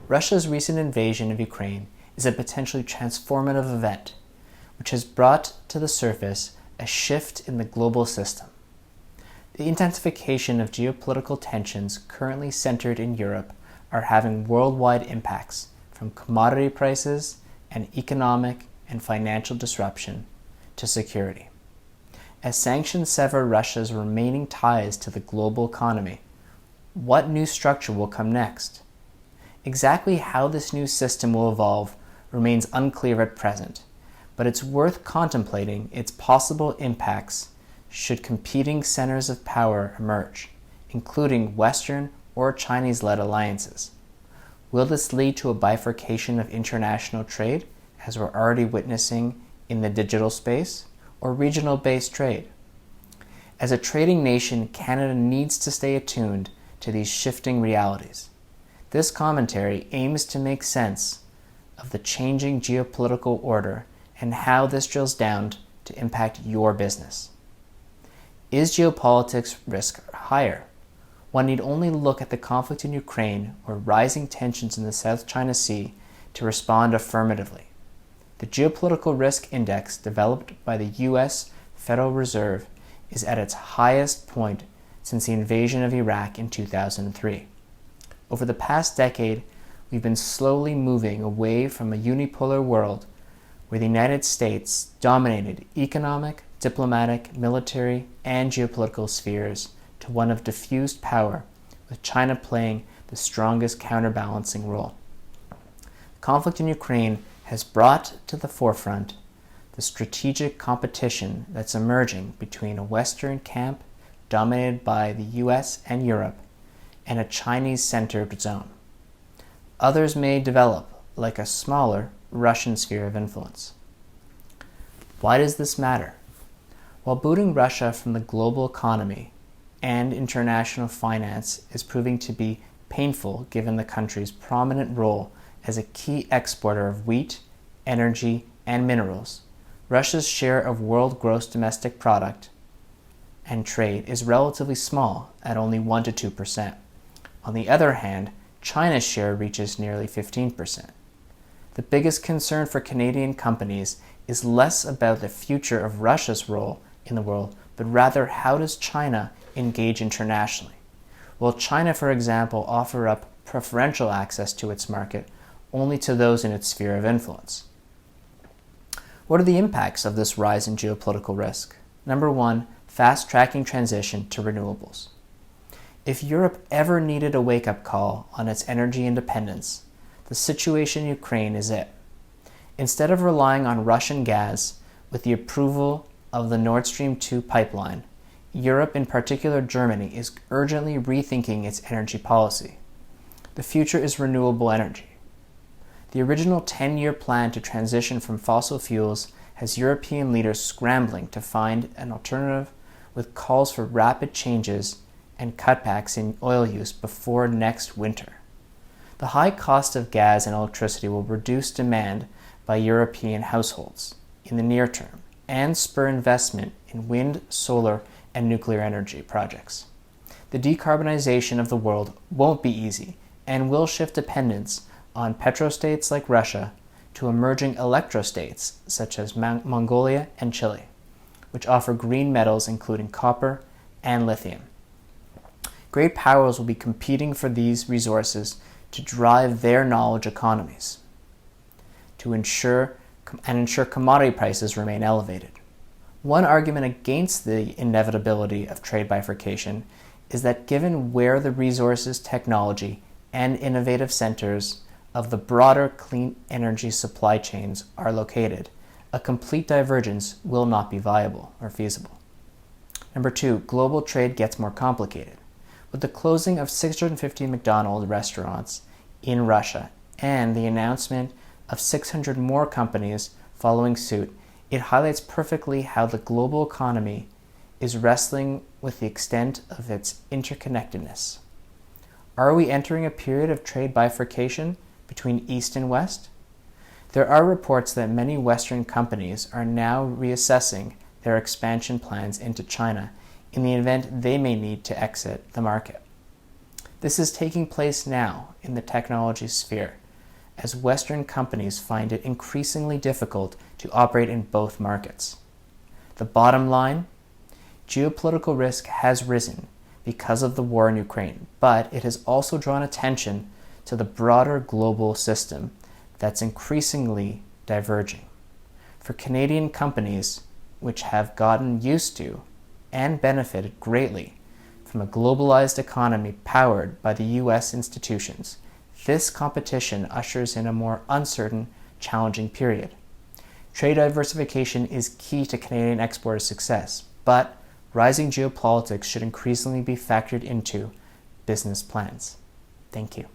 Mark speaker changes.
Speaker 1: Russia's recent invasion of Ukraine is a potentially transformative event, which has brought to the surface a shift in the global system. The intensification of geopolitical tensions currently centered in Europe are having worldwide impacts, from commodity prices and economic and financial disruption to security. As sanctions sever Russia's remaining ties to the global economy, what new structure will come next? Exactly how this new system will evolve remains unclear at present, but it's worth contemplating its possible impacts should competing centers of power emerge, including Western or Chinese-led alliances. Will this lead to a bifurcation of international trade, as we're already witnessing in the digital space, or regional-based trade? As a trading nation, Canada needs to stay attuned to these shifting realities. This commentary aims to make sense of the changing geopolitical order and how this drills down to impact your business. Is geopolitics risk higher? One need only look at the conflict in Ukraine or rising tensions in the South China Sea to respond affirmatively. The Geopolitical Risk Index developed by the U.S. Federal Reserve is at its highest point since the invasion of Iraq in 2003. Over the past decade, we've been slowly moving away from a unipolar world where the United States dominated economic, diplomatic, military, and geopolitical spheres to one of diffused power, with China playing the strongest counterbalancing role. The conflict in Ukraine has brought to the forefront the strategic competition that's emerging between a Western camp dominated by the US and Europe and a Chinese-centered zone. Others may develop, like a smaller Russian sphere of influence. Why does this matter? While booting Russia from the global economy and international finance is proving to be painful given the country's prominent role as a key exporter of wheat, energy, and minerals, Russia's share of world gross domestic product and trade is relatively small at only 1 to 2%. On the other hand, China's share reaches nearly 15%. The biggest concern for Canadian companies is less about the future of Russia's role in the world, but rather how does China engage internationally? Will China, for example, offer up preferential access to its market only to those in its sphere of influence? What are the impacts of this rise in geopolitical risk? Number one, fast-tracking transition to renewables. If Europe ever needed a wake-up call on its energy independence, the situation in Ukraine is it. Instead of relying on Russian gas with the approval of the Nord Stream 2 pipeline, Europe, in particular Germany, is urgently rethinking its energy policy. The future is renewable energy. The original 10-year plan to transition from fossil fuels has European leaders scrambling to find an alternative, with calls for rapid changes and cutbacks in oil use before next winter. The high cost of gas and electricity will reduce demand by European households in the near term and spur investment in wind, solar, and nuclear energy projects. The decarbonization of the world won't be easy and will shift dependence on petrostates like Russia to emerging electrostates such as Mongolia and Chile, which offer green metals including copper and lithium. Great powers will be competing for these resources to drive their knowledge economies, to ensure commodity prices remain elevated. One argument against the inevitability of trade bifurcation is that given where the resources, technology, and innovative centers of the broader clean energy supply chains are located, a complete divergence will not be viable or feasible. Number two, global trade gets more complicated. With the closing of 650 McDonald's restaurants in Russia and the announcement of 600 more companies following suit, it highlights perfectly how the global economy is wrestling with the extent of its interconnectedness. Are we entering a period of trade bifurcation between East and West? There are reports that many Western companies are now reassessing their expansion plans into China in the event they may need to exit the market. This is taking place now in the technology sphere, as Western companies find it increasingly difficult to operate in both markets. The bottom line, geopolitical risk has risen because of the war in Ukraine, but it has also drawn attention to the broader global system that's increasingly diverging. For Canadian companies, which have gotten used to and benefited greatly from a globalized economy powered by the U.S. institutions, this competition ushers in a more uncertain, challenging period. Trade diversification is key to Canadian exporters' success, but rising geopolitics should increasingly be factored into business plans. Thank you.